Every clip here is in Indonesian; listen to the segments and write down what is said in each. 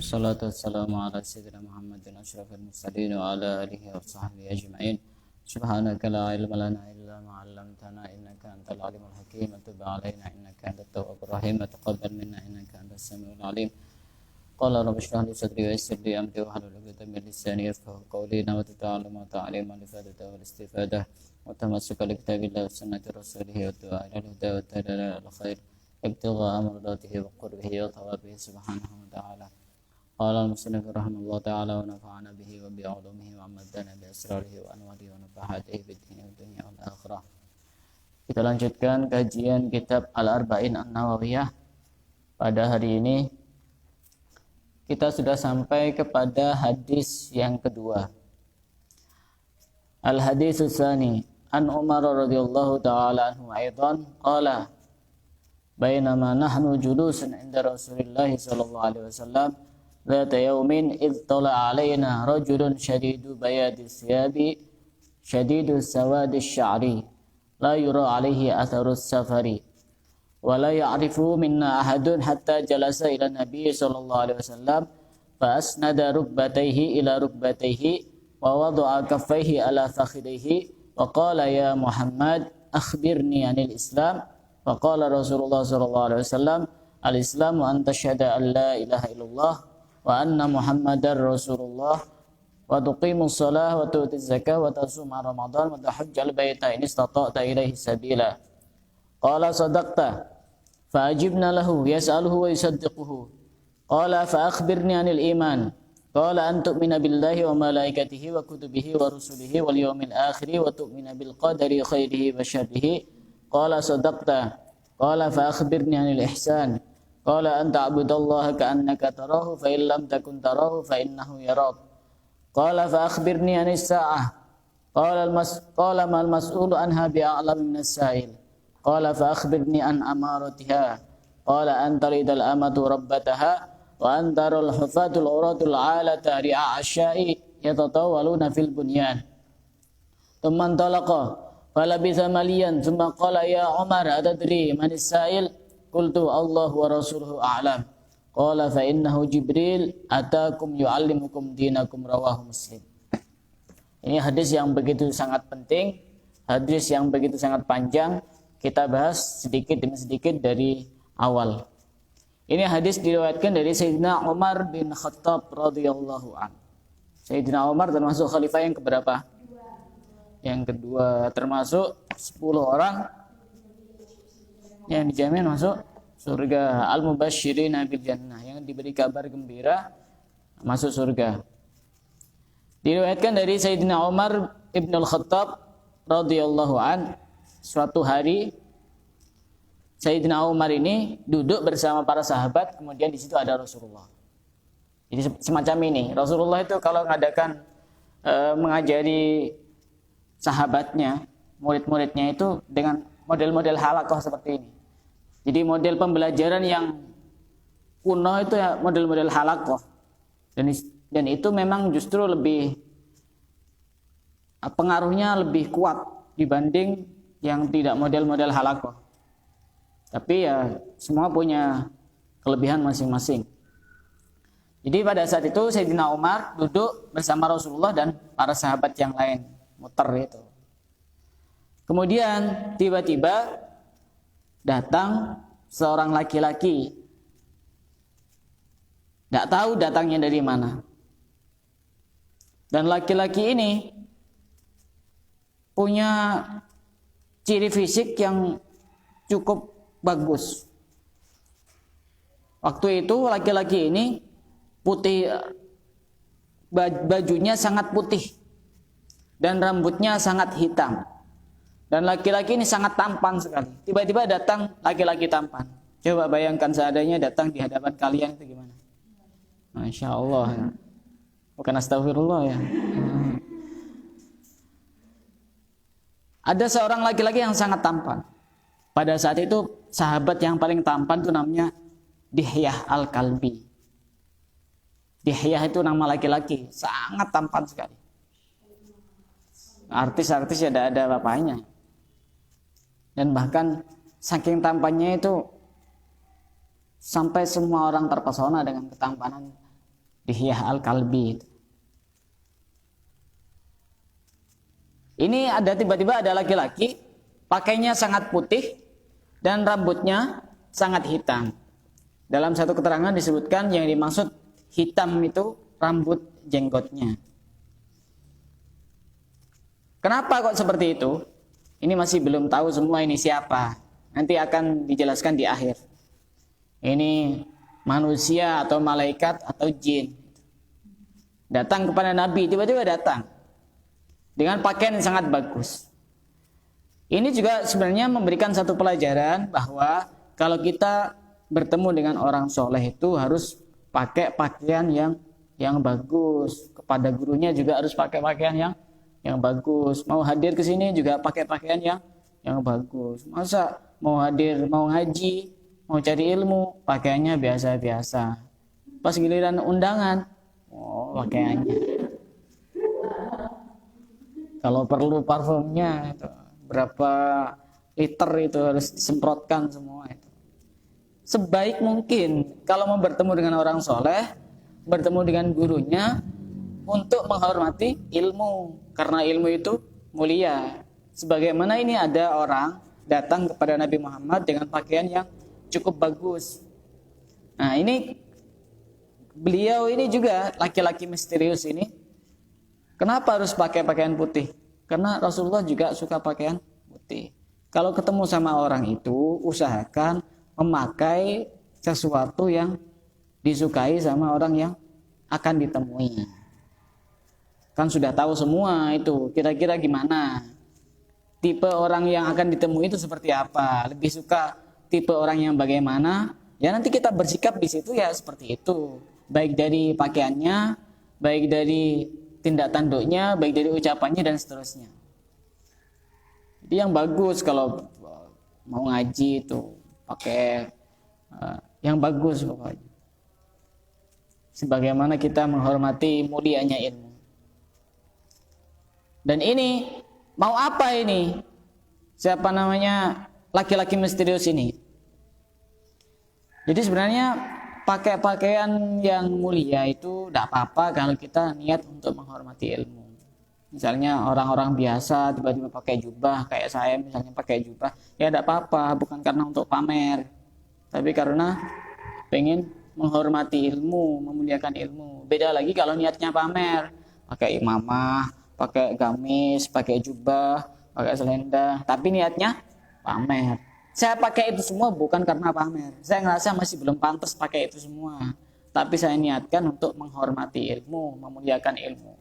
والصلاة والسلام على سيدنا محمد أشرف المرسلين وعلى آله وصحبه أجمعين. سبحانك لا علم لنا إلا ما علمتنا إنك أنت العليم الحكيم. تب علينا إنك أنت التواب الرحيم وتقبل منا إنك أنت السميع العليم. قال رب اشرح لي صدري ويسر لي أمري واحلل عقدة من لساني يفقهوا قولي. نويت التعلم وتعليم الإفادة والاستفادة وتمسك بكتاب الله وسنة رسوله والدعاء إلى الهدى والدلالة إلى الخير ابتغاء مرضاته وقربه وثوابه سبحانه وتعالى. قال المصنف رحمه الله تعالى ونفعنا به وبعلومه وعمدنا بأسراره وأنواره ونفحاته في الدين والدنيا والآخرة. Kita lanjutkan kajian kitab Al-Arba'in An-Nawawiyah. Pada hari ini kita sudah sampai kepada hadis yang kedua. Al-hadis tsani an Umar radhiyallahu ta'ala anhu aidan qala bainama nahnu julusun 'inda Rasulillah sallallahu alaihi wasallam ذات يوم إذ طلع علينا رجل شديد بياض الثياب شديد سواد الشعر لا يرى عليه أثر السفر ولا يعرف منا أحد حتى جلس إلى النبي صلى الله عليه وسلم فأسند ركبتيه إلى ركبتيه ووضع كفيه على فخذيه وقال يا محمد أخبرني عن الإسلام. فقال رسول الله صلى الله عليه وسلم الإسلام أن تشهد أن لا إله إلا الله وأن محمدًا رسول الله وتقيم الصلاة وتؤتي الزكاة وتصوم رمضان وتحج البيت إن استطعت إليه سبيلا. قال صدقت. فأجبنا له يسأله ويصدقه. قال فأخبرني عن الإيمان. قال أن تؤمن بالله وملائكته وكتبه ورسله واليوم الآخر وتؤمن بالقدر خيره وشره. قال صدقت. قال فأخبرني عن الإحسان. قال أن تعبد الله كأنك تراه فإن لم تكن تراه فإنه يراك. قال فأخبرني عن الساعة. قال ما المسؤول عنها بأعلم من السائل. قال فأخبرني عن أمارتها. قال أن تلد الأمة ربتها وأن ترى الحفاة العراة العالة رعاء الشاء يتطاولون في البنيان. ثم انطلق فلبث مليا ثم قال يا عمر أتدري من السائل؟ قلت الله ورسوله أعلم. قال فإنه جبريل أتاكم يعلمكم دينكم. رواه Muslim. Ini hadis yang begitu sangat penting, hadis yang begitu sangat panjang. Kita bahas sedikit demi sedikit dari awal. Ini hadis diriwayatkan dari Sayyidina Umar bin Khattab radhiyallahu anhu. Sayyidina Umar termasuk khalifah yang keberapa? Yang kedua, termasuk 10 orang yang dijamin masuk surga, al-mubasysyirina bil jannah, yang diberi kabar gembira masuk surga. Diriwayatkan dari Sayyidina Umar ibn al-Khattab radhiyallahu an, suatu hari Sayyidina Umar ini duduk bersama para sahabat, kemudian di situ ada Rasulullah. Jadi semacam ini, Rasulullah itu kalau mengadakan mengajari sahabatnya, murid-muridnya itu dengan model-model halakoh seperti ini. Jadi model pembelajaran yang kuno itu ya model-model halakoh. Dan itu memang justru lebih pengaruhnya lebih kuat dibanding yang tidak model-model halakoh. Tapi ya semua punya kelebihan masing-masing. Jadi pada saat itu Sayyidina Umar duduk bersama Rasulullah dan para sahabat yang lain, muter itu. Kemudian tiba-tiba datang seorang laki-laki, tidak tahu datangnya dari mana. Dan laki-laki ini punya ciri fisik yang cukup bagus. Waktu itu laki-laki ini putih, bajunya sangat putih dan rambutnya sangat hitam. Dan laki-laki ini sangat tampan sekali. Tiba-tiba datang laki-laki tampan. Coba bayangkan seadanya datang di hadapan kalian itu gimana? Masya Allah. Bukan astagfirullah ya. Ada seorang laki-laki yang sangat tampan. Pada saat itu sahabat yang paling tampan itu namanya Dihyah Al-Kalbi. Dihyah itu nama laki-laki, sangat tampan sekali. Artis-artis ya ada bapaknya. Dan bahkan saking tampannya itu sampai semua orang terpesona dengan ketampanan Dihyah al-Kalbi. Ini ada tiba-tiba ada laki-laki pakainya sangat putih dan rambutnya sangat hitam. Dalam satu keterangan disebutkan yang dimaksud hitam itu rambut jenggotnya. Kenapa kok seperti itu? Ini masih belum tahu semua ini siapa. Nanti akan dijelaskan di akhir. Ini manusia atau malaikat atau jin. Datang kepada Nabi, tiba-tiba datang dengan pakaian yang sangat bagus. Ini juga sebenarnya memberikan satu pelajaran bahwa kalau kita bertemu dengan orang soleh itu harus pakai pakaian yang bagus. Kepada gurunya juga harus pakai pakaian yang bagus. Mau hadir ke sini juga pakai pakaian yang bagus. Masa mau hadir, mau ngaji, mau cari ilmu, pakaiannya biasa-biasa. Pas giliran undangan, pakaiannya. Kalau perlu parfumnya itu berapa liter itu harus disemprotkan semua itu. Sebaik mungkin kalau mau bertemu dengan orang soleh, bertemu dengan gurunya untuk menghormati ilmu, karena ilmu itu mulia. Sebagaimana ini ada orang datang kepada Nabi Muhammad dengan pakaian yang cukup bagus. Nah ini beliau ini juga laki-laki misterius ini. Kenapa harus pakai pakaian putih? Karena Rasulullah juga suka pakaian putih. Kalau ketemu sama orang itu, usahakan memakai sesuatu yang disukai sama orang yang akan ditemui. Kan sudah tahu semua itu, kira-kira gimana? Tipe orang yang akan ditemui itu seperti apa? Lebih suka tipe orang yang bagaimana? Ya nanti kita bersikap di situ ya seperti itu. Baik dari pakaiannya, baik dari tindak tanduknya, baik dari ucapannya dan seterusnya. Jadi yang bagus kalau mau ngaji itu pakai yang bagus pokoknya. Sebagaimana kita menghormati mulianya ilmu. Dan ini mau apa ini? Siapa namanya laki-laki misterius ini? Jadi sebenarnya pakai pakaian yang mulia itu tidak apa-apa kalau kita niat untuk menghormati ilmu. Misalnya orang-orang biasa tiba-tiba pakai jubah, kayak saya misalnya pakai jubah, ya tidak apa-apa, bukan karena untuk pamer, tapi karena pengen menghormati ilmu, memuliakan ilmu. Beda lagi kalau niatnya pamer, pakai imamah, pakai gamis, pakai jubah, pakai selendang, tapi niatnya pamer. Saya pakai itu semua bukan karena pamer. Saya ngerasa masih belum pantas pakai itu semua. Tapi saya niatkan untuk menghormati ilmu, memuliakan ilmu.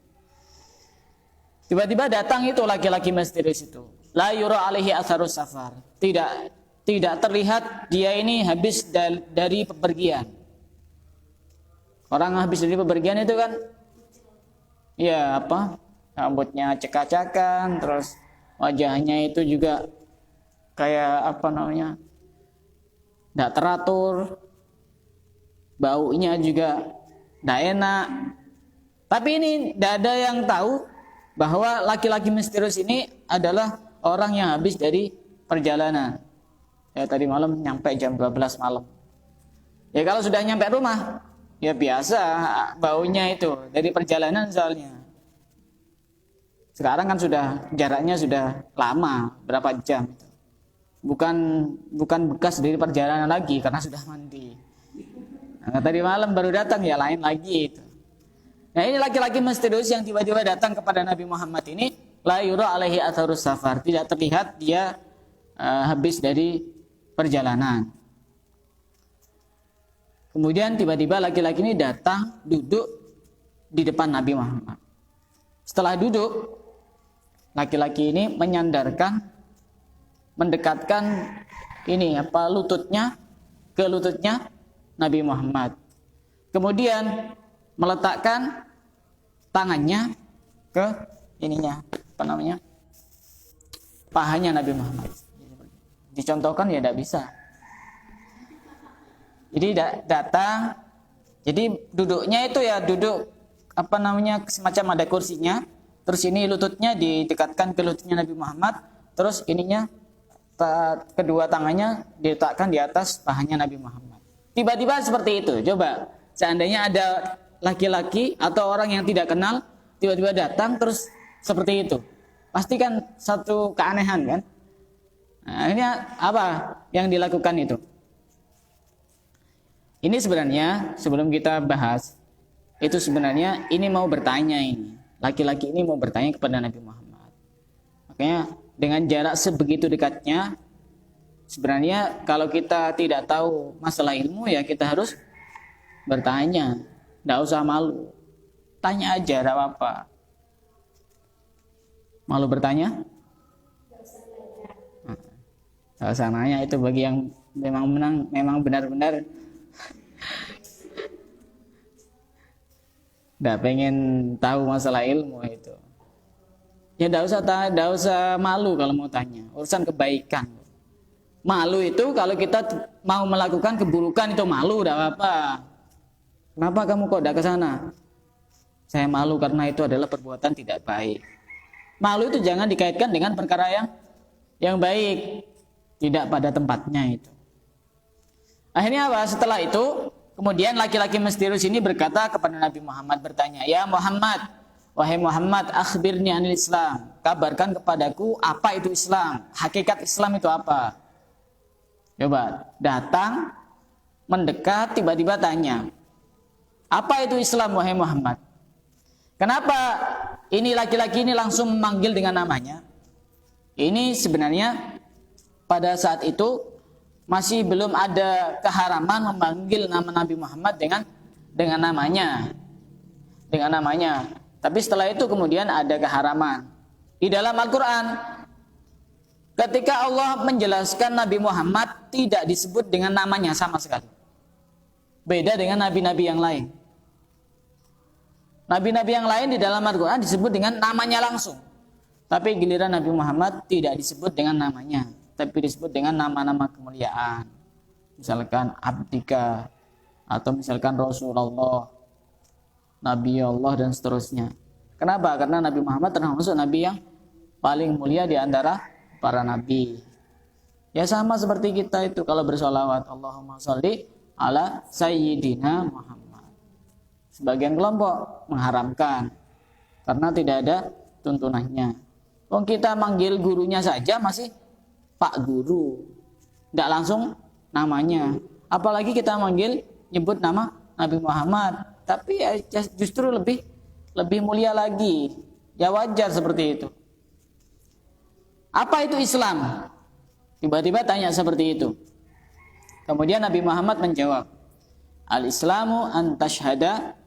Tiba-tiba datang itu laki-laki misterius itu. La yura alaihi atharus safar. Tidak terlihat dia ini habis dari bepergian. Orang habis dari bepergian itu kan ya apa? Rambutnya cekak-cakan, terus wajahnya itu juga kayak apa namanya, tidak teratur, baunya juga tidak enak. Tapi ini tidak ada yang tahu bahwa laki-laki misterius ini adalah orang yang habis dari perjalanan. Ya tadi malam nyampe jam 12 malam. Ya kalau sudah nyampe rumah, ya biasa baunya itu dari perjalanan soalnya. Sekarang kan sudah jaraknya sudah lama, berapa jam itu. Bukan bekas dari perjalanan lagi karena sudah mandi. Nah, tadi malam baru datang ya lain lagi itu. Nah ini laki-laki misterius yang tiba-tiba datang kepada Nabi Muhammad ini, la yura alaihi atharus safar, tidak terlihat dia habis dari perjalanan. Kemudian tiba-tiba laki-laki ini datang duduk di depan Nabi Muhammad. Setelah duduk, laki-laki ini mendekatkan ini lututnya ke lututnya Nabi Muhammad. Kemudian meletakkan tangannya ke pahanya Nabi Muhammad. Dicontohkan ya tidak bisa. Jadi datang, jadi duduknya itu ya duduk semacam ada kursinya. Terus ini lututnya didekatkan ke lututnya Nabi Muhammad. Terus kedua tangannya diletakkan di atas pahanya Nabi Muhammad. Tiba-tiba seperti itu. Coba seandainya ada laki-laki atau orang yang tidak kenal tiba-tiba datang terus seperti itu? Pasti kan satu keanehan kan? Nah, ini apa yang dilakukan itu? Ini sebenarnya sebelum kita bahas, itu sebenarnya ini mau bertanya ini. Laki-laki ini mau bertanya kepada Nabi Muhammad. Makanya dengan jarak sebegitu dekatnya, sebenarnya kalau kita tidak tahu masalah ilmu ya kita harus bertanya. Tidak usah malu. Tanya aja, tidak apa-apa. Malu bertanya? Tidak usah nanya, itu bagi yang memang benar-benar tidak pengen tahu masalah ilmu itu. Ya tidak usah malu kalau mau tanya. Urusan kebaikan. Malu itu kalau kita mau melakukan keburukan itu malu, tidak apa-apa. Kenapa kamu kok tidak ke sana? Saya malu karena itu adalah perbuatan tidak baik. Malu itu jangan dikaitkan dengan perkara yang baik, tidak pada tempatnya itu. Akhirnya apa? Setelah itu, kemudian laki-laki misterius ini berkata kepada Nabi Muhammad, bertanya, "Ya Muhammad, wahai Muhammad, akhbirni anil Islam. Kabarkan kepadaku apa itu Islam. Hakikat Islam itu apa?" Coba datang, mendekat, tiba-tiba tanya, "Apa itu Islam, wahai Muhammad?" Kenapa ini laki-laki ini langsung memanggil dengan namanya? Ini sebenarnya pada saat itu masih belum ada keharaman memanggil nama Nabi Muhammad dengan namanya. Dengan namanya. Tapi setelah itu kemudian ada keharaman. Di dalam Al-Quran, ketika Allah menjelaskan Nabi Muhammad tidak disebut dengan namanya sama sekali. Beda dengan nabi-nabi yang lain. Nabi-nabi yang lain di dalam Al-Quran disebut dengan namanya langsung. Tapi giliran Nabi Muhammad tidak disebut dengan namanya, tapi disebut dengan nama-nama kemuliaan. Misalkan Abdika, atau misalkan Rasulullah, Nabi Allah, dan seterusnya. Kenapa? Karena Nabi Muhammad termasuk Nabi yang paling mulia di antara para Nabi. Ya sama seperti kita itu kalau bersolawat, Allahumma sholli ala Sayyidina Muhammad. Sebagian kelompok mengharamkan karena tidak ada tuntunannya. Wong kita manggil gurunya saja masih Pak Guru, tidak langsung namanya. Apalagi kita manggil nyebut nama Nabi Muhammad, tapi ya justru lebih mulia lagi. Ya wajar seperti itu. Apa itu Islam? Tiba-tiba tanya seperti itu. Kemudian Nabi Muhammad menjawab, Al-Islamu an tashhada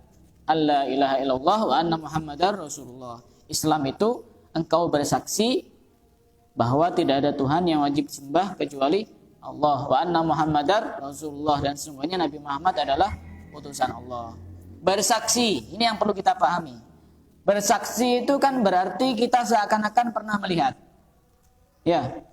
alla ilaha illallah wa anna Muhammadar Rasulullah. Islam itu engkau bersaksi bahwa tidak ada Tuhan yang wajib disembah kecuali Allah, wa anna Muhammadar Rasulullah, dan sesungguhnya Nabi Muhammad adalah utusan Allah. Bersaksi, ini yang perlu kita pahami. Bersaksi itu kan berarti kita seakan-akan pernah melihat. Ya.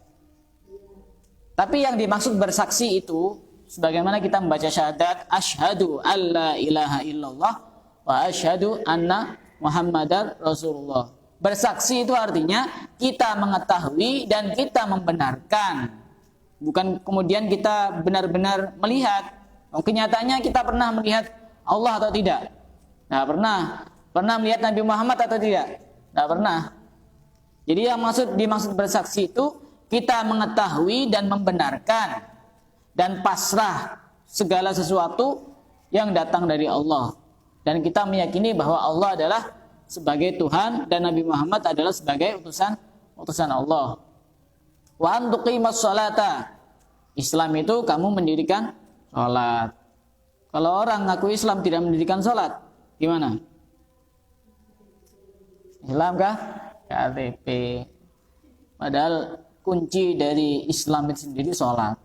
Tapi yang dimaksud bersaksi itu sebagaimana kita membaca syahadat asyhadu alla ilaha illallah wa asyhadu anna Muhammadar Rasulullah. Bersaksi itu artinya kita mengetahui dan kita membenarkan. Bukan kemudian kita benar-benar melihat. Kenyataannya kita pernah melihat Allah atau tidak? Nah, pernah. Pernah melihat Nabi Muhammad atau tidak? Nah, pernah. Jadi yang dimaksud bersaksi itu kita mengetahui dan membenarkan dan pasrah segala sesuatu yang datang dari Allah. Dan kita meyakini bahwa Allah adalah sebagai Tuhan dan Nabi Muhammad adalah sebagai utusan Allah. Wa an tuqimas sholata. Islam itu kamu mendirikan sholat. Kalau orang ngaku Islam tidak mendirikan sholat, gimana? Islam kah? KTP. Padahal kunci dari Islam itu sendiri sholat.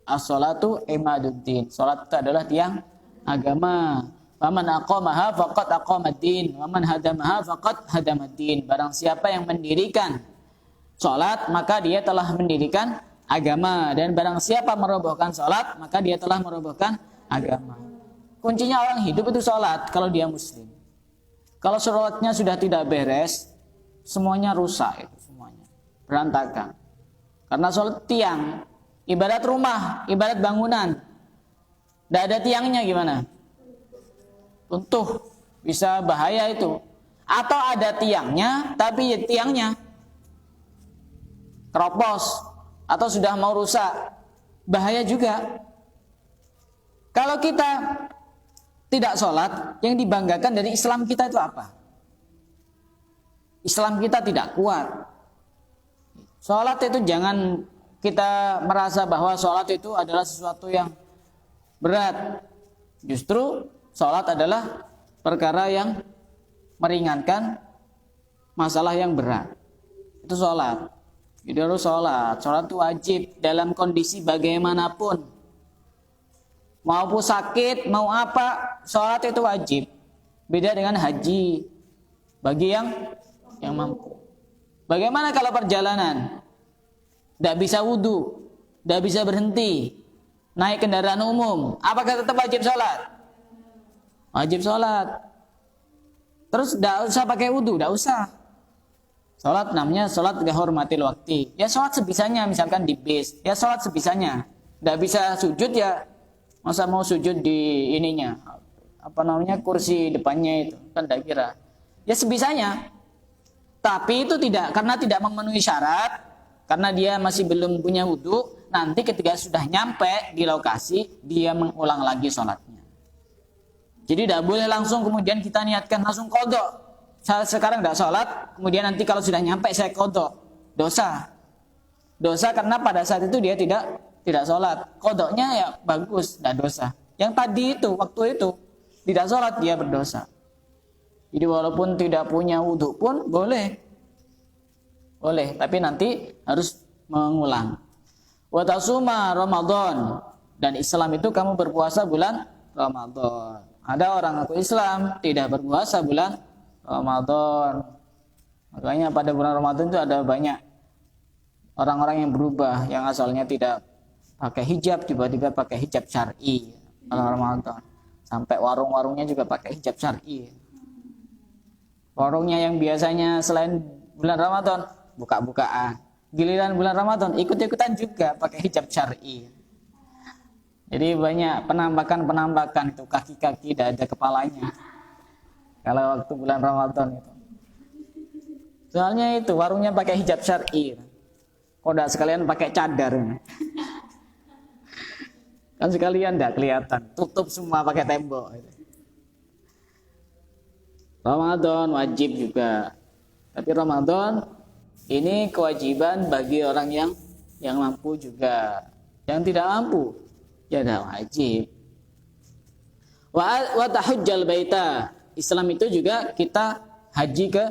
As-sholatu imaduddin. Sholat itu adalah tiang agama. Waman aqamaha faqad aqamaddin, waman hadamaha faqad hadamaddin. Barang siapa yang mendirikan salat, maka dia telah mendirikan agama, dan barang siapa merobohkan salat, maka dia telah merobohkan agama. Kuncinya orang hidup itu salat kalau dia muslim. Kalau salatnya sudah tidak beres, semuanya rusak itu semuanya. Berantakan. Karena salat tiang, ibarat rumah, ibarat bangunan. Tidak ada tiangnya gimana? Runtuh. bisa bahaya itu. Atau ada tiangnya, tapi tiangnya keropos atau sudah mau rusak, bahaya juga. Kalau kita tidak sholat, yang dibanggakan dari Islam kita itu apa? Islam kita tidak kuat. Sholat itu jangan kita merasa bahwa sholat itu adalah sesuatu yang berat. Justru sholat adalah perkara yang meringankan masalah yang berat. Itu sholat. Jadi harus sholat. Sholat itu wajib dalam kondisi bagaimanapun. Maupun sakit, mau apa, sholat itu wajib. Beda dengan haji. Bagi yang mampu. Bagaimana kalau perjalanan? Tidak bisa wudu, tidak bisa berhenti, naik kendaraan umum, apakah tetap wajib sholat? Wajib sholat. Terus tidak usah pakai wudu, tidak usah. Sholat namanya sholat kehormatil waktu. Ya sholat sebisanya, misalkan di bis, ya sholat sebisanya. Tidak bisa sujud ya, masa mau sujud di ininya, kursi depannya itu, kan tidak kira. Ya sebisanya. Tapi itu karena tidak memenuhi syarat, karena dia masih belum punya wudu, nanti ketika sudah nyampe di lokasi, dia mengulang lagi sholatnya. Jadi tidak boleh langsung kemudian kita niatkan langsung qadha. Saya sekarang tidak sholat, kemudian nanti kalau sudah nyampe saya qadha. Dosa karena pada saat itu dia tidak sholat. Qadhanya ya bagus, tidak dosa. Yang tadi itu, waktu itu, tidak sholat dia berdosa. Jadi walaupun tidak punya wudu pun boleh, tapi nanti harus mengulang. Wa tasuma Ramadan, dan Islam itu kamu berpuasa bulan Ramadan. Ada orang aku Islam tidak berpuasa bulan Ramadan. Makanya pada bulan Ramadan itu ada banyak orang-orang yang berubah, yang asalnya tidak pakai hijab tiba-tiba pakai hijab syar'i bulan Ramadan. Sampai warung-warungnya juga pakai hijab syar'i. Warungnya yang biasanya selain bulan Ramadan buka-bukaan, giliran bulan Ramadan ikut-ikutan juga pakai hijab syar'i. Jadi banyak penampakan itu kaki-kaki dada kepalanya kalau waktu bulan Ramadan itu. Soalnya itu warungnya pakai hijab syar'i. Kodak sekalian pakai cadar. Kan sekalian enggak kelihatan, tutup semua pakai tembok. Ramadan wajib juga. Tapi Ramadan ini kewajiban bagi orang yang mampu juga. Yang tidak mampu ya tidak wajib. Wa tahujjal baita. Islam itu juga kita haji ke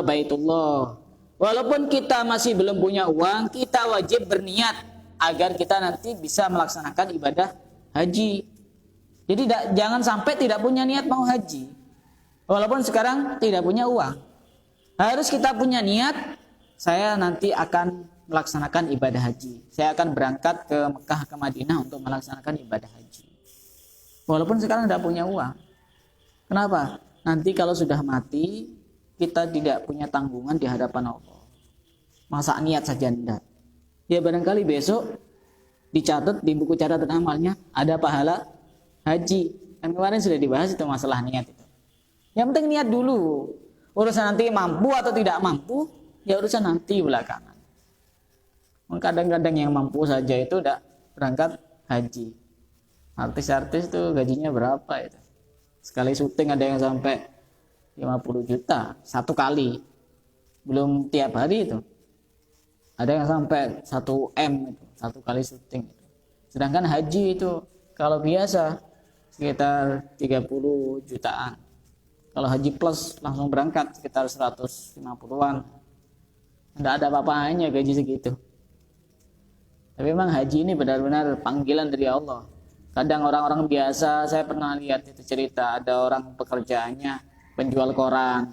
Baitullah. Walaupun kita masih belum punya uang, kita wajib berniat agar kita nanti bisa melaksanakan ibadah haji. Jadi jangan sampai tidak punya niat mau haji. Walaupun sekarang tidak punya uang, harus kita punya niat, saya nanti akan melaksanakan ibadah haji. Saya akan berangkat ke Mekah, ke Madinah untuk melaksanakan ibadah haji. Walaupun sekarang tidak punya uang. Kenapa? Nanti kalau sudah mati, kita tidak punya tanggungan di hadapan Allah. Masa niat saja tidak. Ya barangkali besok dicatat di buku catatan amalnya ada pahala haji. Kan kemarin sudah dibahas itu masalah niat itu. Yang penting niat dulu. Urusan nanti mampu atau tidak mampu, ya urusan nanti belakangan. Kadang-kadang yang mampu saja itu udah berangkat haji. Artis-artis tuh gajinya berapa itu? Sekali syuting ada yang sampai 50 juta satu kali. Belum tiap hari itu. Ada yang sampai 1 M itu, satu kali syuting itu. Sedangkan haji itu kalau biasa sekitar 30 jutaan. Kalau haji plus langsung berangkat sekitar 150-an. Tidak ada apa-apanya gaji segitu. Tapi memang haji ini benar-benar panggilan dari Allah. Kadang orang-orang biasa, saya pernah lihat itu cerita, ada orang pekerjaannya penjual koran.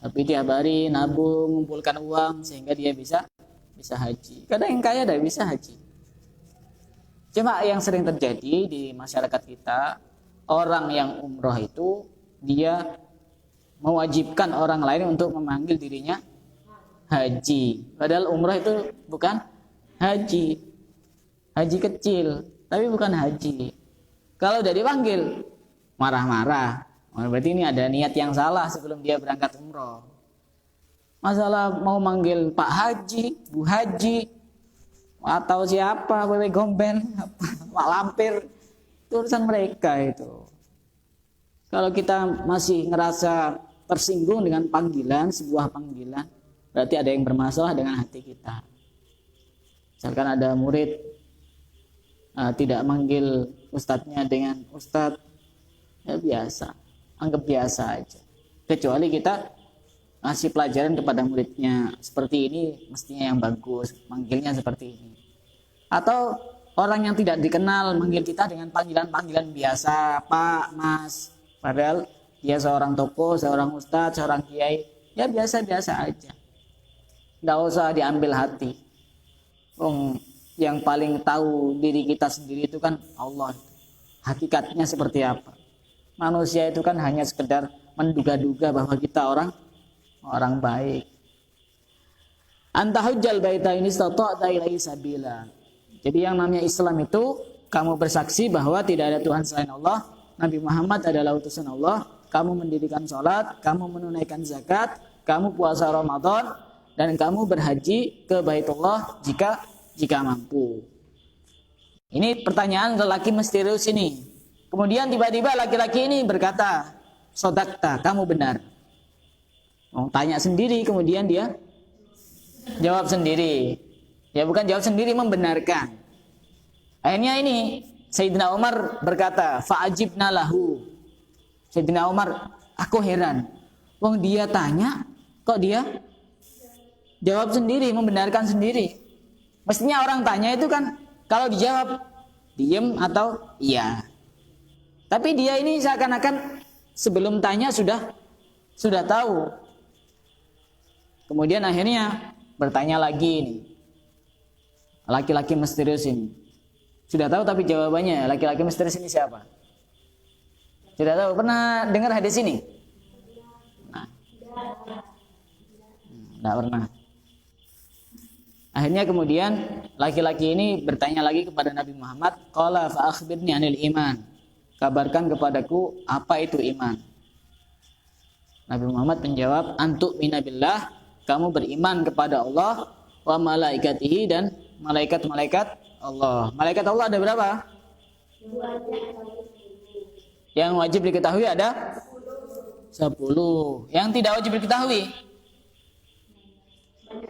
Tapi tiap hari nabung, mengumpulkan uang sehingga dia bisa haji. Kadang yang kaya tidak bisa haji. Cuma yang sering terjadi di masyarakat kita, orang yang umroh itu dia mewajibkan orang lain untuk memanggil dirinya haji. Padahal umrah itu bukan haji. Haji kecil, tapi bukan haji. Kalau udah dipanggil, marah-marah. Oh, berarti ini ada niat yang salah sebelum dia berangkat umroh. Masalah mau manggil Pak Haji, Bu Haji, atau siapa, Wewe Gombel, Pak Lampir, itu urusan mereka itu. Kalau kita masih ngerasa tersinggung dengan panggilan, sebuah panggilan, berarti ada yang bermasalah dengan hati kita. Misalkan ada murid tidak manggil ustadznya dengan ustadz, ya biasa, anggap biasa aja. Kecuali kita ngasih pelajaran kepada muridnya, seperti ini mestinya yang bagus, manggilnya seperti ini. Atau orang yang tidak dikenal manggil kita dengan panggilan-panggilan biasa, Pak, Mas, padahal dia seorang tokoh, seorang ustadz, seorang kiai, ya biasa-biasa aja. Nggak usah diambil hati. Yang paling tahu diri kita sendiri itu kan Allah. Hakikatnya seperti apa? Manusia itu kan hanya sekedar menduga-duga bahwa kita orang baik. Anta hujjal baita in istata'ta ilaihi sabila. Jadi yang namanya Islam itu kamu bersaksi bahwa tidak ada Tuhan selain Allah, Nabi Muhammad adalah utusan Allah, kamu mendirikan sholat, kamu menunaikan zakat, kamu puasa Ramadan, dan kamu berhaji ke Baitullah jika mampu. Ini pertanyaan lelaki misterius ini. Kemudian tiba-tiba laki-laki ini berkata, sodakta, kamu benar. Tanya sendiri, kemudian dia jawab sendiri. Ya bukan jawab sendiri, membenarkan. Akhirnya ini Sayyidina Umar berkata, fa'ajibna lahu. Sayyidina Umar, aku heran. Dia tanya, kok dia jawab sendiri, membenarkan sendiri. Mestinya orang tanya itu kan kalau dijawab diem atau iya. Tapi dia ini seakan-akan sebelum tanya sudah tahu. Kemudian akhirnya bertanya lagi nih. Laki-laki misterius ini. Sudah tahu tapi jawabannya laki-laki misterius ini siapa? Sudah tahu, pernah dengar hadis ini? Nah. Tidak pernah. Akhirnya kemudian laki-laki ini bertanya lagi kepada Nabi Muhammad, qala fa akhbirni 'anil iman. Kabarkan kepadaku apa itu iman. Nabi Muhammad menjawab, antu minabillah, kamu beriman kepada Allah wa malaikatihi dan malaikat-malaikat Allah. Malaikat Allah ada berapa? Yang wajib diketahui ada 10. Yang tidak wajib diketahui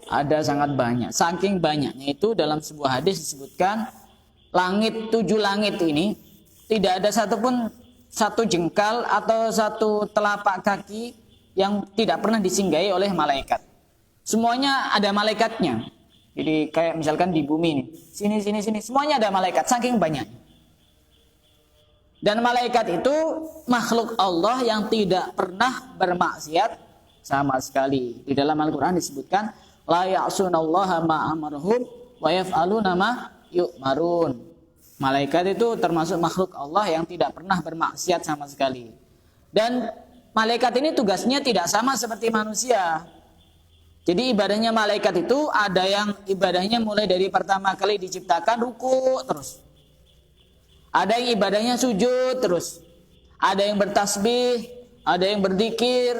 ada sangat banyak. Saking banyaknya itu dalam sebuah hadis disebutkan 7 langit ini tidak ada satupun satu jengkal atau satu telapak kaki yang tidak pernah disinggahi oleh malaikat. Semuanya ada malaikatnya. Jadi kayak misalkan di bumi ini, sini semuanya ada malaikat saking banyak. Dan malaikat itu makhluk Allah yang tidak pernah bermaksiat sama sekali. Di dalam Al-Qur'an disebutkan la ya'sunallaha ma amarahum wa yaf'aluna ma yu'marun. Malaikat itu termasuk makhluk Allah yang tidak pernah bermaksiat sama sekali. Dan malaikat ini tugasnya tidak sama seperti manusia. Jadi ibadahnya malaikat itu ada yang ibadahnya mulai dari pertama kali diciptakan ruku terus. Ada yang ibadahnya sujud terus. Ada yang bertasbih, ada yang berzikir.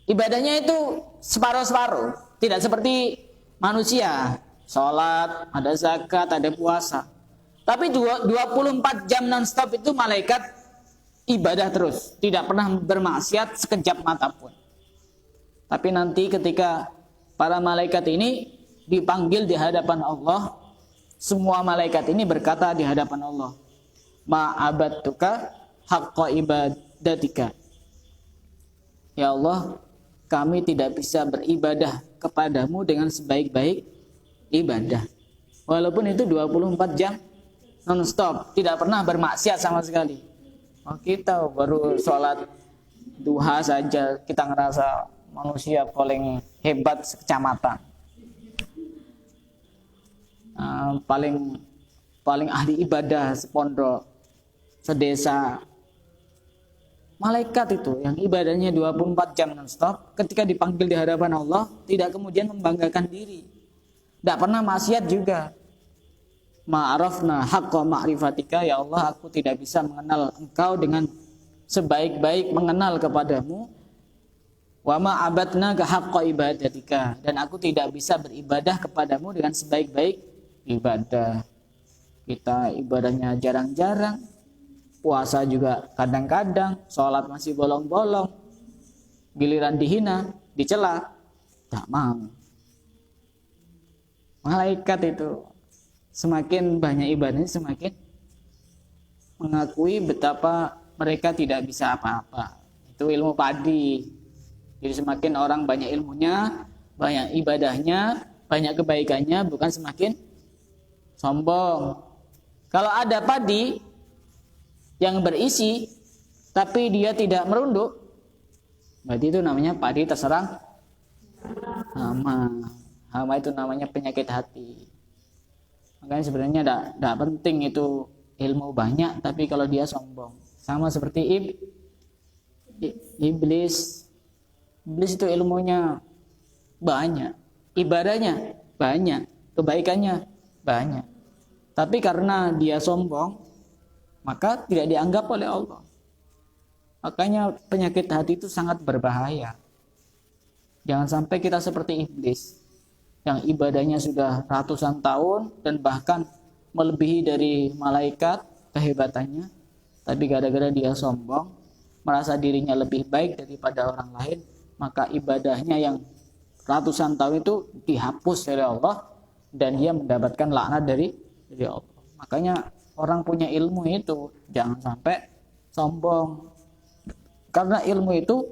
Ibadahnya itu separuh-separuh. Tidak seperti manusia, sholat, ada zakat, ada puasa. Tapi 24 jam non-stop itu malaikat ibadah terus. Tidak pernah bermaksiat sekejap mata pun. Tapi nanti ketika para malaikat ini dipanggil di hadapan Allah, semua malaikat ini berkata di hadapan Allah, ma'abadtuka haqqa ibadatika. Ya Allah, kami tidak bisa beribadah kepadamu dengan sebaik-baik ibadah. Walaupun itu 24 jam non-stop, tidak pernah bermaksiat sama sekali. Kita baru sholat duha saja, kita ngerasa manusia paling hebat sekecamatan. Paling ahli ibadah sepondok, sedesa. Malaikat itu yang ibadahnya 24 jam non-stop, ketika dipanggil di hadapan Allah tidak kemudian membanggakan diri, tidak pernah maksiat juga. Ma'arafna haqqa ma'rifatika, ya Allah aku tidak bisa mengenal engkau dengan sebaik-baik mengenal kepadamu, wa ma abadnaka haqqa ibadatika, dan aku tidak bisa beribadah kepadamu dengan sebaik-baik ibadah. Kita ibadahnya jarang-jarang, puasa juga kadang-kadang, sholat masih bolong-bolong, giliran dihina, dicela, tak mau. Malaikat itu semakin banyak ibadahnya, semakin mengakui betapa mereka tidak bisa apa-apa. Itu ilmu padi. Jadi semakin orang banyak ilmunya, banyak ibadahnya, banyak kebaikannya, bukan semakin sombong. Kalau ada padi yang berisi tapi dia tidak merunduk, berarti itu namanya padi terserang hama. Hama itu namanya penyakit hati. Makanya sebenarnya tidak penting itu ilmu banyak, tapi kalau dia sombong, sama seperti iblis. Iblis itu ilmunya banyak, ibadahnya banyak, kebaikannya banyak, tapi karena dia sombong, maka tidak dianggap oleh Allah. Makanya penyakit hati itu sangat berbahaya. Jangan sampai kita seperti iblis yang ibadahnya sudah ratusan tahun dan bahkan melebihi dari malaikat kehebatannya, tapi gara-gara dia sombong, merasa dirinya lebih baik daripada orang lain, maka ibadahnya yang ratusan tahun itu dihapus oleh Allah dan dia mendapatkan laknat dari Allah. Makanya orang punya ilmu itu jangan sampai sombong, karena ilmu itu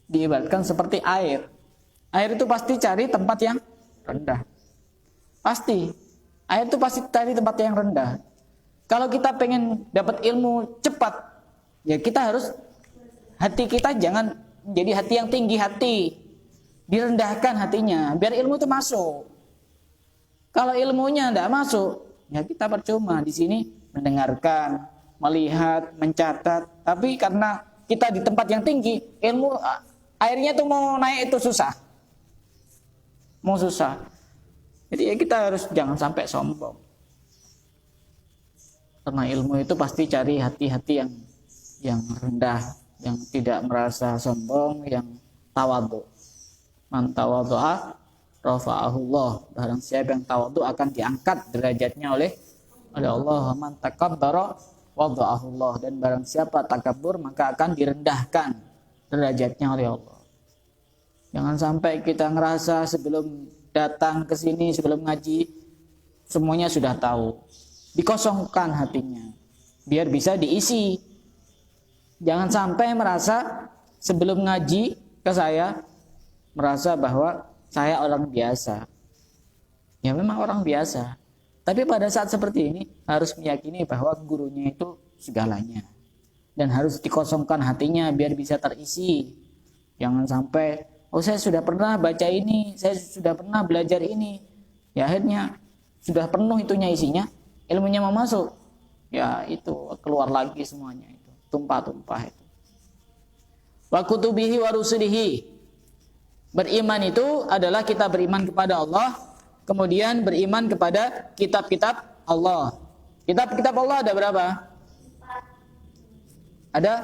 diibaratkan seperti air. Air itu pasti cari tempat yang rendah. Pasti. Air itu pasti cari tempat yang rendah. Kalau kita pengen dapat ilmu cepat, ya kita harus, hati kita jangan menjadi hati yang tinggi hati. Direndahkan hatinya, biar ilmu itu masuk. Kalau ilmunya tidak masuk, ya kita percuma di sini mendengarkan, melihat, mencatat. Tapi karena kita di tempat yang tinggi, ilmu airnya tuh mau naik itu susah. Mau susah. Jadi ya kita harus jangan sampai sombong. Karena ilmu itu pasti cari hati-hati yang rendah, yang tidak merasa sombong, yang tawadhu. Man tawadhu'a rafa'ahullah. Barang siapa yang tawadhu akan diangkat derajatnya oleh Allah. Man takabbara wadha'ahullah. Dan barang siapa takabur maka akan direndahkan derajatnya oleh Allah. Jangan sampai kita ngerasa sebelum datang ke sini, sebelum ngaji, semuanya sudah tahu. Dikosongkan hatinya biar bisa diisi. Jangan sampai merasa sebelum ngaji ke saya merasa bahwa saya orang biasa. Ya memang orang biasa. Tapi pada saat seperti ini harus meyakini bahwa gurunya itu segalanya. Dan harus dikosongkan hatinya biar bisa terisi. Jangan sampai, oh saya sudah pernah baca ini, saya sudah pernah belajar ini. Ya akhirnya sudah penuh itunya isinya, ilmunya mau masuk. Ya itu keluar lagi semuanya itu. Tumpah-tumpah itu. Wa kutubihi wa rusulihi. Beriman itu adalah kita beriman kepada Allah, kemudian beriman kepada kitab-kitab Allah. Kitab-kitab Allah ada berapa? Ada?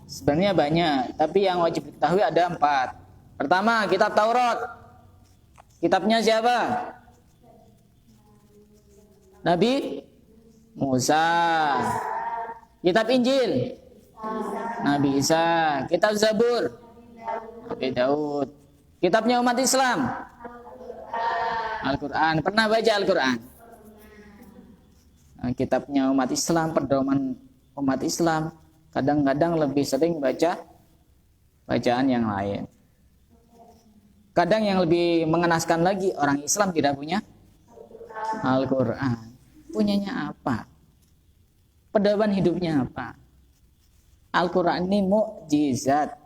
Sebenarnya banyak, tapi yang wajib diketahui ada 4. Pertama, kitab Taurat. Kitabnya siapa? Nabi Musa. Kitab Injil? Nabi Isa. Kitab Zabur? Nabi Daud. Kitabnya umat Islam? Al-Quran. Pernah baca Al-Quran? Nah, kitabnya umat Islam, pedoman umat Islam. Kadang-kadang lebih sering baca bacaan yang lain. Kadang yang lebih mengenaskan lagi, orang Islam tidak punya Al-Quran. Punyanya apa? Pedoman hidupnya apa? Al-Quran ini mukjizat.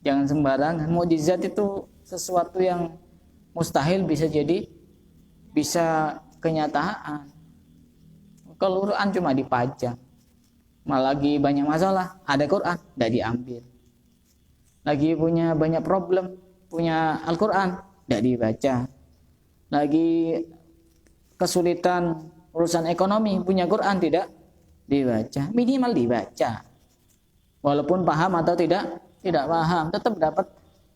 Jangan sembarangan. Mukjizat itu sesuatu yang mustahil bisa kenyataan. Kalau Quran cuma dipajang, malah lagi banyak masalah, ada Quran tidak diambil. Lagi punya banyak problem, punya Al-Quran tidak dibaca. Lagi kesulitan urusan ekonomi, punya Quran tidak dibaca. Minimal dibaca. Walaupun paham atau tidak paham, tetap dapat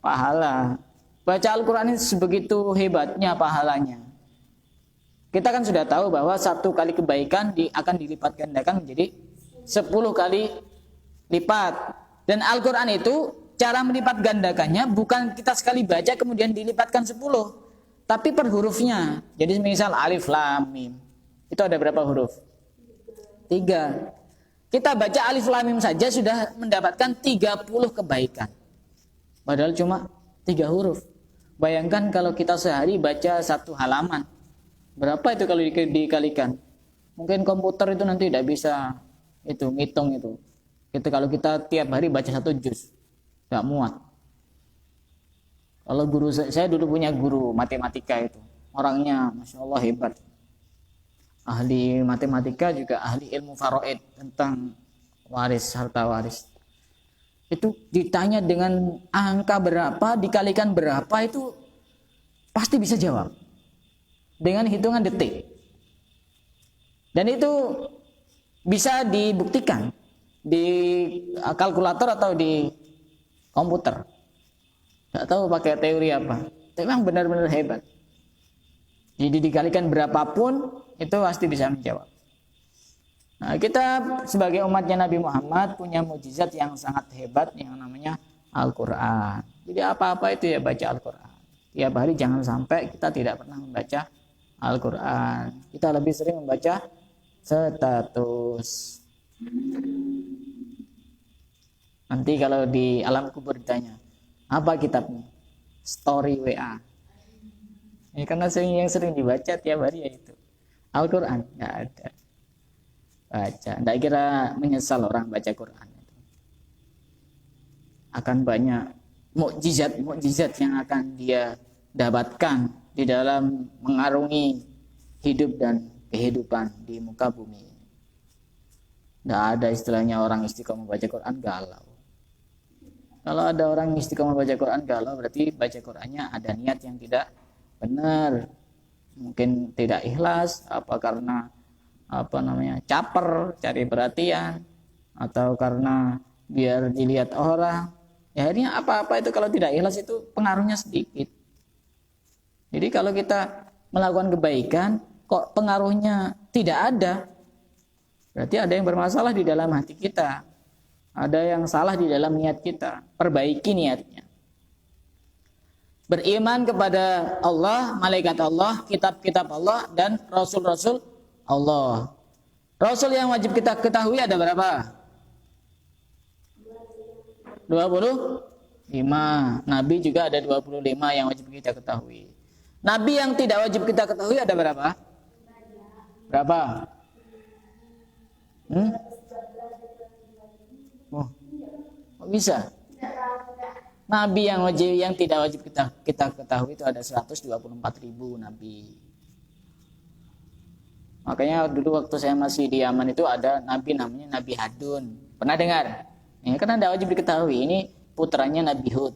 pahala. Baca Al-Quran ini sebegitu hebatnya pahalanya. Kita kan sudah tahu bahwa satu kali kebaikan akan dilipat gandakan menjadi 10 kali lipat. Dan Al-Quran itu cara melipat gandakannya bukan kita sekali baca kemudian dilipatkan 10, tapi per hurufnya. Jadi misal alif lam mim, itu ada berapa huruf? 3. Kita baca alif lam mim saja sudah mendapatkan 30 kebaikan. Padahal cuma 3 huruf. Bayangkan kalau kita sehari baca 1 halaman. Berapa itu kalau dikalikan? Mungkin komputer itu nanti tidak bisa ngitung itu. Kalau kita tiap hari baca 1 juz, nggak muat. Kalau guru saya dulu punya guru matematika itu, orangnya masya Allah hebat. Ahli matematika juga ahli ilmu faraid tentang harta waris. Itu ditanya dengan angka berapa dikalikan berapa itu pasti bisa jawab dengan hitungan detik. Dan itu bisa dibuktikan di kalkulator atau di komputer. Nggak tahu pakai teori apa. Tapi memang benar-benar hebat. Jadi dikalikan berapapun itu pasti bisa menjawab. Nah, kita sebagai umatnya Nabi Muhammad punya mukjizat yang sangat hebat yang namanya Al-Quran. Jadi apa-apa itu ya baca Al-Quran. Tiap hari jangan sampai kita tidak pernah membaca Al-Quran. Kita lebih sering membaca status. Nanti kalau di alam kubur ditanya, apa kitabnya? Story WA. Ya, karena yang sering dibaca tiap hari ya itu Al-Quran. Nggak ada. Baca. Nggak kira menyesal orang baca Quran. Akan banyak mukjizat yang akan dia dapatkan di dalam mengarungi hidup dan kehidupan di muka bumi. Nggak ada istilahnya orang istiqomah baca Quran galau. Kalau ada orang istiqomah baca Quran galau, berarti baca Qurannya ada niat yang tidak benar. Mungkin tidak ikhlas, karena caper, cari perhatian, atau karena biar dilihat orang. Ya akhirnya apa-apa itu kalau tidak ikhlas itu pengaruhnya sedikit. Jadi kalau kita melakukan kebaikan kok pengaruhnya tidak ada, berarti ada yang bermasalah di dalam hati kita. Ada yang salah di dalam niat kita. Perbaiki niatnya. Beriman kepada Allah, malaikat Allah, kitab-kitab Allah, dan rasul-rasul Allah. Rasul yang wajib kita ketahui ada berapa? 25. Nabi juga ada 25 yang wajib kita ketahui. Nabi yang tidak wajib kita ketahui ada berapa? Berapa? Oh, kok bisa? Nabi yang tidak wajib kita ketahui itu ada 124.000 nabi. Makanya dulu waktu saya masih di Yaman itu ada nabi namanya Nabi Hadun. Pernah dengar? Ya, karena tidak wajib diketahui. Ini putranya Nabi Hud.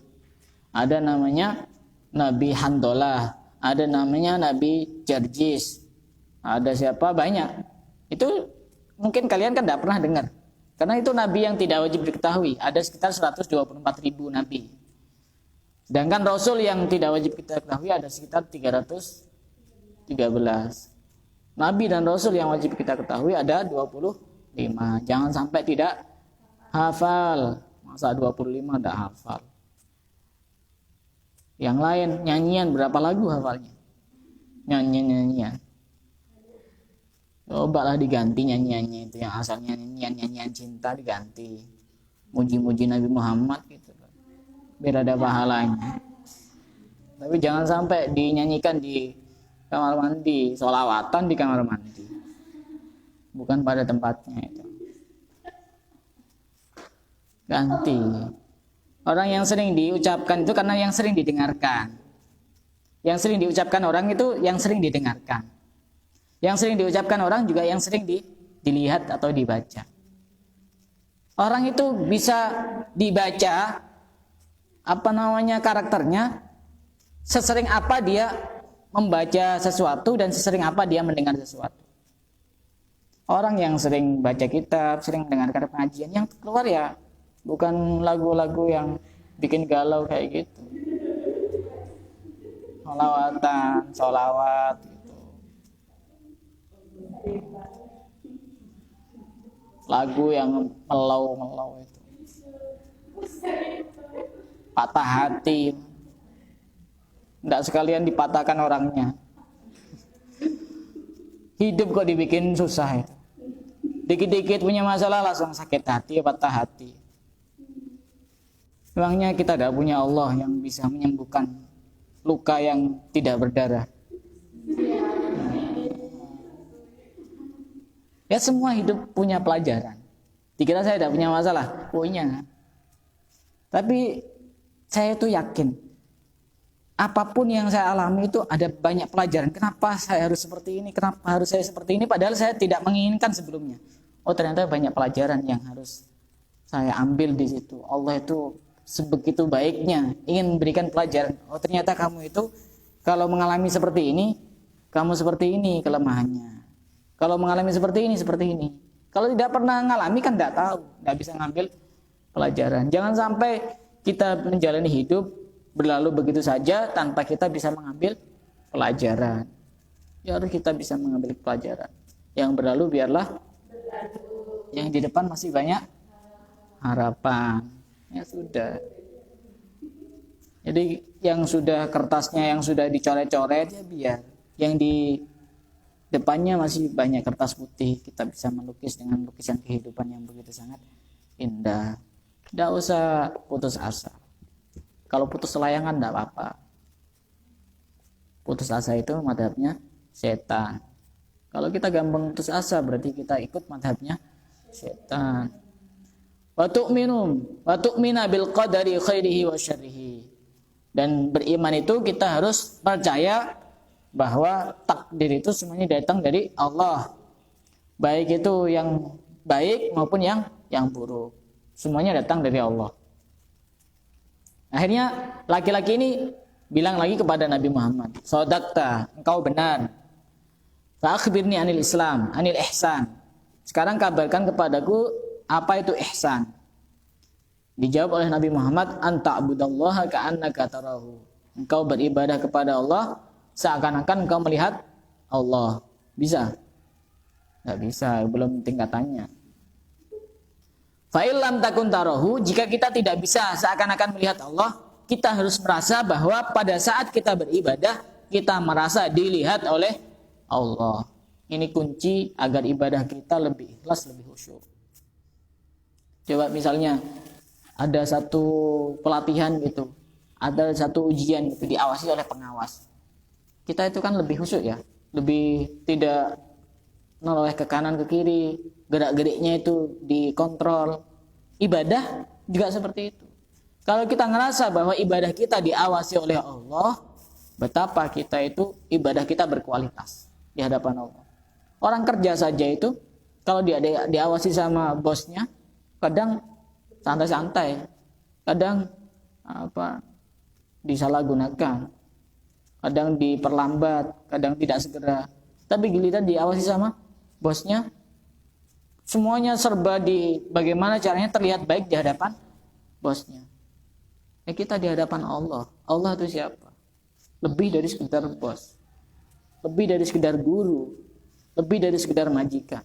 Ada namanya Nabi Handolah. Ada namanya Nabi Jarjis. Ada siapa? Banyak. Itu mungkin kalian kan tidak pernah dengar. Karena itu nabi yang tidak wajib diketahui. Ada sekitar 124.000 nabi. Sedangkan rasul yang tidak wajib kita ketahui ada sekitar 313. Nabi dan rasul yang wajib kita ketahui ada 25. Jangan sampai tidak hafal. Masa 25 tidak hafal. Yang lain nyanyian berapa lagu hafalnya? Nyanyian. Cobalah diganti nyanyiannya itu yang asalnya nyanyian cinta diganti muji-muji Nabi Muhammad gitu. Biar ada pahalanya. Tapi jangan sampai dinyanyikan di kamar mandi, sholawatan di kamar mandi. Bukan pada tempatnya itu. Ganti. Orang yang sering diucapkan itu karena yang sering didengarkan. Yang sering diucapkan orang itu yang sering didengarkan. Yang sering diucapkan orang juga yang sering dilihat atau dibaca. Orang itu bisa dibaca karakternya sesering apa dia membaca sesuatu dan sesering apa dia mendengar sesuatu. Orang yang sering baca kitab, sering mendengarkan pengajian, yang keluar ya bukan lagu-lagu yang bikin galau kayak gitu. Sholawat gitu. Lagu yang melau itu. Patah hati. Enggak sekalian dipatahkan orangnya. Hidup kok dibikin susah itu. Dikit-dikit punya masalah langsung sakit hati, patah hati. Memangnya kita tidak punya Allah yang bisa menyembuhkan luka yang tidak berdarah. Ya semua hidup punya pelajaran. Dikira saya tidak punya masalah, punya. Tapi saya itu yakin apapun yang saya alami itu ada banyak pelajaran. Kenapa saya harus seperti ini? Kenapa harus saya seperti ini? Padahal saya tidak menginginkan sebelumnya. Oh ternyata banyak pelajaran yang harus saya ambil di situ. Allah itu sebegitu baiknya ingin memberikan pelajaran. Oh ternyata kamu itu kalau mengalami seperti ini, kamu seperti ini kelemahannya. Kalau mengalami seperti ini, seperti ini. Kalau tidak pernah mengalami kan tidak tahu, tidak bisa ngambil pelajaran. Jangan sampai kita menjalani hidup berlalu begitu saja tanpa kita bisa mengambil pelajaran. Ya harus kita bisa mengambil pelajaran. Yang berlalu biarlah, yang di depan masih banyak harapan. Ya sudah. Jadi yang sudah kertasnya yang sudah dicoret-coret ya biar. Yang di depannya masih banyak kertas putih, kita bisa melukis dengan lukisan kehidupan yang begitu sangat indah. Tidak usah putus asa. Kalau putus layangan tidak apa-apa. Putus asa itu madhabnya setan. Kalau kita gampang putus asa berarti kita ikut madhabnya setan. Wa tu'mina bil qadari khairihi wa syarrihi. Dan beriman itu kita harus percaya bahwa takdir itu semuanya datang dari Allah. Baik itu yang baik maupun yang buruk. Semuanya datang dari Allah. Akhirnya laki-laki ini bilang lagi kepada Nabi Muhammad, "Shadaqta, engkau benar. Fa akhbirni anil Islam, anil ihsan." Sekarang kabarkan kepadaku apa itu ihsan. Dijawab oleh Nabi Muhammad, "Anta abudallaha ka'annaka tarahu." Engkau beribadah kepada Allah seakan-akan engkau melihat Allah. Bisa? Tidak bisa, belum tingkatannya. Fa'il lam takun tarahu, jika kita tidak bisa seakan-akan melihat Allah, kita harus merasa bahwa pada saat kita beribadah, kita merasa dilihat oleh Allah. Ini kunci agar ibadah kita lebih ikhlas, lebih khusyuk. Coba misalnya ada satu pelatihan gitu, ada satu ujian gitu, diawasi oleh pengawas. Kita itu kan lebih khusyuk ya, lebih tidak noleh ke kanan ke kiri, gerak-geriknya itu dikontrol. Ibadah juga seperti itu. Kalau kita ngerasa bahwa ibadah kita diawasi oleh Allah, betapa kita itu ibadah kita berkualitas di hadapan Allah. Orang kerja saja itu kalau dia diawasi sama bosnya, kadang santai-santai, kadang disalahgunakan, kadang diperlambat, kadang tidak segera. Tapi giliran diawasi sama bosnya, semuanya serba di bagaimana caranya terlihat baik di hadapan bosnya. Kita di hadapan Allah. Allah itu siapa? Lebih dari sekedar bos, lebih dari sekedar guru, lebih dari sekedar majikan.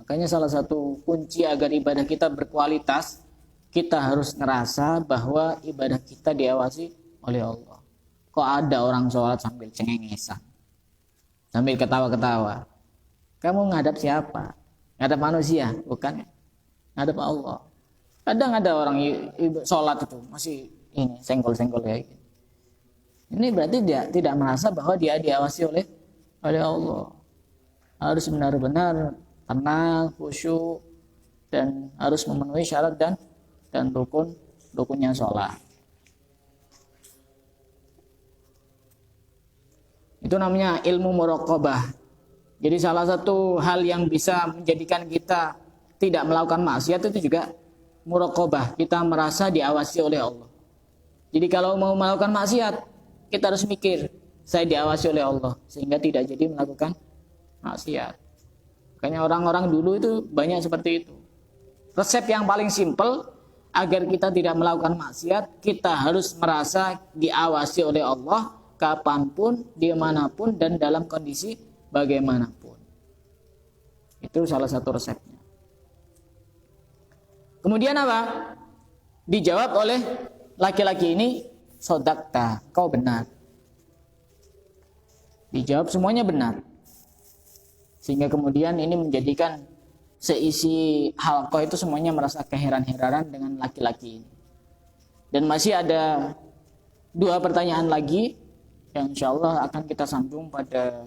Makanya salah satu kunci agar ibadah kita berkualitas, kita harus ngerasa bahwa ibadah kita diawasi oleh Allah. Kok ada orang sholat sambil cengengesan, sambil ketawa-ketawa? Kamu ngadap siapa? Ngadap manusia? Bukan. Ngadap Allah. Kadang ada orang sholat itu masih ini senggol-senggol ya. Ini berarti dia tidak merasa bahwa dia diawasi oleh Allah. Harus benar-benar tenang, khusyuk, dan harus memenuhi syarat dan rukunnya sholat. Itu namanya ilmu muraqabah. Jadi salah satu hal yang bisa menjadikan kita tidak melakukan maksiat itu juga muraqabah. Kita merasa diawasi oleh Allah. Jadi kalau mau melakukan maksiat, kita harus mikir, saya diawasi oleh Allah, sehingga tidak jadi melakukan maksiat. Makanya orang-orang dulu itu banyak seperti itu. Resep yang paling simpel agar kita tidak melakukan maksiat, kita harus merasa diawasi oleh Allah kapanpun, dimanapun, dan dalam kondisi bagaimanapun. Itu salah satu resepnya. Kemudian apa? Dijawab oleh laki-laki ini, sodakta, kau benar. Dijawab semuanya benar. Sehingga kemudian ini menjadikan seisi halqah itu semuanya merasa keheran-heranan dengan laki-laki ini. Dan masih ada 2 pertanyaan lagi yang insya Allah akan kita sambung pada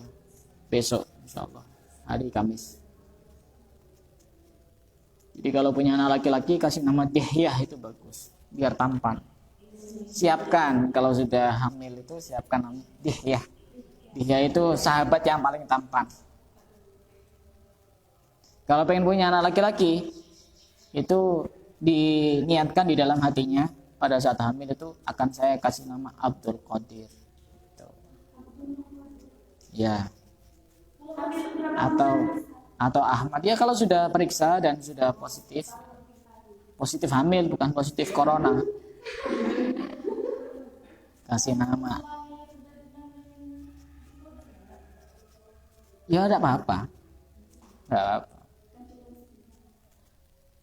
besok, insya Allah, hari Kamis. Jadi kalau punya anak laki-laki kasih nama Dihyah, itu bagus, biar tampan. Siapkan kalau sudah hamil itu siapkan nama Dihyah. Dihyah itu sahabat yang paling tampan. Kalau pengen punya anak laki-laki itu diniatkan di dalam hatinya pada saat hamil itu akan saya kasih nama Abdul Qadir. Ya. Atau Ahmad, ya kalau sudah periksa dan sudah positif hamil, bukan positif corona, kasih nama ya tidak apa-apa.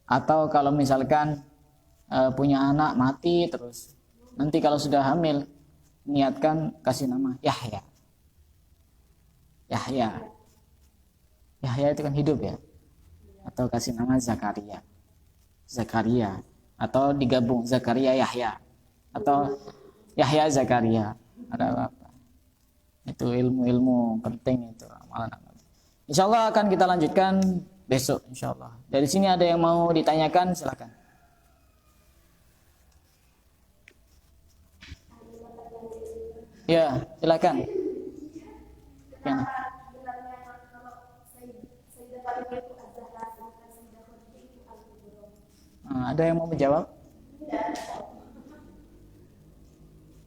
Atau kalau misalkan punya anak mati terus, nanti kalau sudah hamil niatkan kasih nama Yahya. Yahya itu kan hidup ya. Atau kasih nama Zakaria. Atau digabung Zakaria Yahya. Atau Yahya Zakaria. Ada apa? Itu ilmu-ilmu penting itu, amalan-amalan. Insyaallah akan kita lanjutkan besok insyaallah. Dari sini ada yang mau ditanyakan, silakan. Ya, silakan. Ya. Ada yang mau menjawab?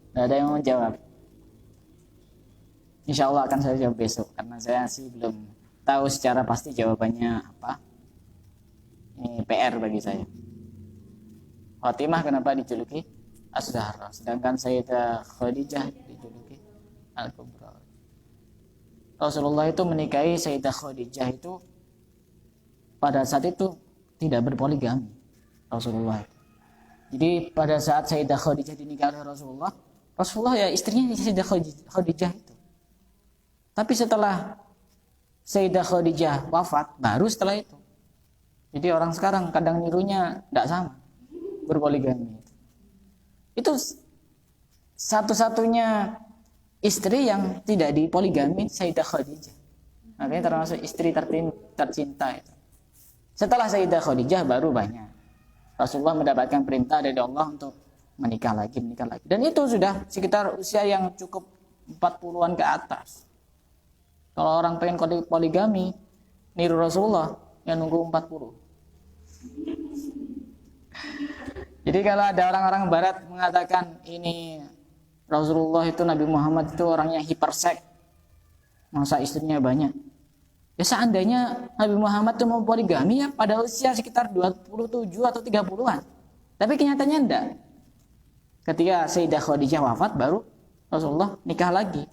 Tidak ada yang mau menjawab. Insya Allah akan saya jawab besok karena saya sih belum tahu secara pasti jawabannya apa. Ini PR bagi saya. Fatimah kenapa dijuluki As-Zahra, sedangkan Sayyidah Khadijah dijuluki Al-Kubra. Rasulullah itu menikahi Sayyidah Khadijah itu pada saat itu tidak berpoligami. Rasulullah. Jadi pada saat Sayyidah Khadijah dinikahi oleh Rasulullah ya istrinya Sayyidah Khadijah itu. Tapi setelah Sayyidah Khadijah wafat, baru setelah itu. Jadi orang sekarang kadang nirunya tidak sama, berpoligami. Itu satu-satunya istri yang tidak dipoligami Sayyidah Khadijah. Makanya termasuk istri tercinta itu. Setelah Sayyidah Khadijah baru banyak. Rasulullah mendapatkan perintah dari Allah untuk menikah lagi. Dan itu sudah sekitar usia yang cukup 40-an ke atas. Kalau orang pengen poligami, niru Rasulullah yang nunggu 40. Jadi kalau ada orang-orang barat mengatakan ini Rasulullah itu, Nabi Muhammad itu orangnya hiperseks, masa istrinya banyak. Ya seandainya Nabi Muhammad itu mau poligami ya pada usia sekitar 27 atau 30-an. Tapi kenyataannya enggak. Ketika Sayyidah Khadijah wafat baru Rasulullah nikah lagi.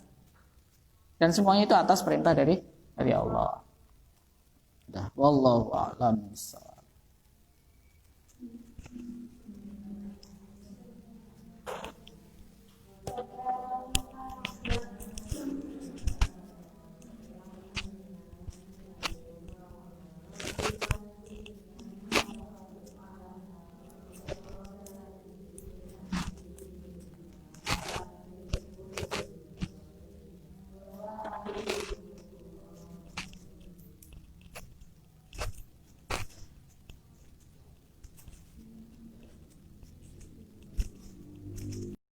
Dan semuanya itu atas perintah dari Allah. Wallahu a'lam.